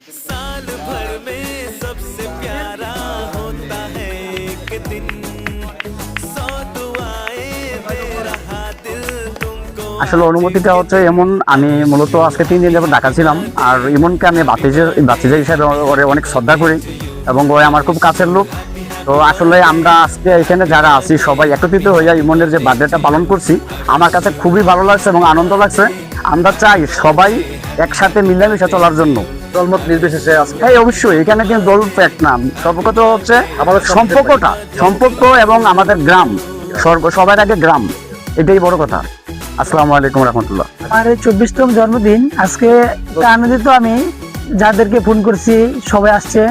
साल भर में सबसे प्यारा होता है एक दिन सौ दुआएं दे रहा दिल तुमको আসলে অনুমতিটা হচ্ছে এমন, আমি মূলত আজকে 3 দিন যাবত ঢাকা ছিলাম। আর ইমনকে আমি বাতিজা হিসাবে ওরে অনেক শ্রদ্ধা করি এবং ও আমার খুব কাছের লোক। তো আসলে আমরা আজকে এখানে যারা আছি সবাই একত্রিত হয়ে ইমনের যে বার্থডেটা পালন করছি, আমার কাছে খুবই ভালো লাগছে এবং আনন্দ লাগছে। আমরা চাই সবাই একসাথে মিলেমিশে চলার জন্য, দলমত নির্বিশেষে আজকে এই অবশ্যই এখানে কিন্তু দল ফ্যাক্ট না, সর্বকত হচ্ছে আমাদের সম্পর্ক এবং আমাদের গ্রাম, সবার আগে গ্রাম, এটাই বড় কথা। আসসালামু আলাইকুম রহমতুল্লাহ। আমার এই 24তম জন্মদিন আজকে আনন্দিত। আমি যাদেরকে ফোন করছি সবাই আসছে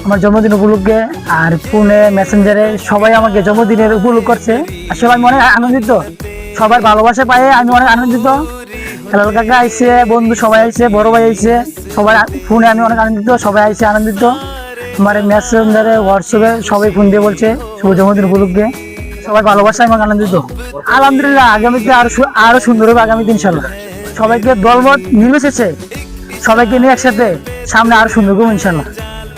আমার জন্মদিন উপলক্ষে, আর ফোনে মেসেঞ্জারে সবাই আমাকে জন্মদিনের উপলক্ষ করছে। আসলে আমি অনেক আনন্দিত, সবার ভালোবাসা পাই আমি অনেক আনন্দিত। হেলাল কাকা আইসে, বন্ধু সবাই আইসে, বড় ভাই আইসে, সবাই ফোনে আমি অনেক আনন্দিত, সবাই আইসে আনন্দিত। আমার মেসেঞ্জারে হোয়াটসঅ্যাপে সবাই ফোন দিয়ে বলছে শুভ জন্মদিন উপলক্ষে, সবাই ভালোবাসা এবং আনন্দিত। আলহামদুলিল্লাহ আগামীতে আরো সুন্দর হবে আগামীতে ইনশাল্লাহ। সবাইকে দলমত মিলেছে, সবাইকে নিয়ে একসাথে সামনে আরো সুন্দর করবো ইনশাল্লাহ।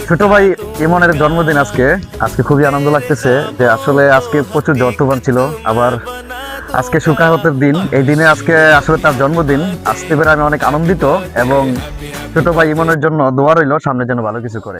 ছোট ভাই ইমনের জন্মদিন আজকে খুবই আনন্দ লাগতেছে যে আসলে আজকে প্রচুর ঝড় তুফান ছিল, আবার আজকে সুখাহতের দিন। এই দিনে আজকে আসলে তার জন্মদিন, আসতে পেরে আমি অনেক আনন্দিত এবং ছোট ভাই ইমনের জন্য দোয়া রইল সামনে যেন ভালো কিছু করে।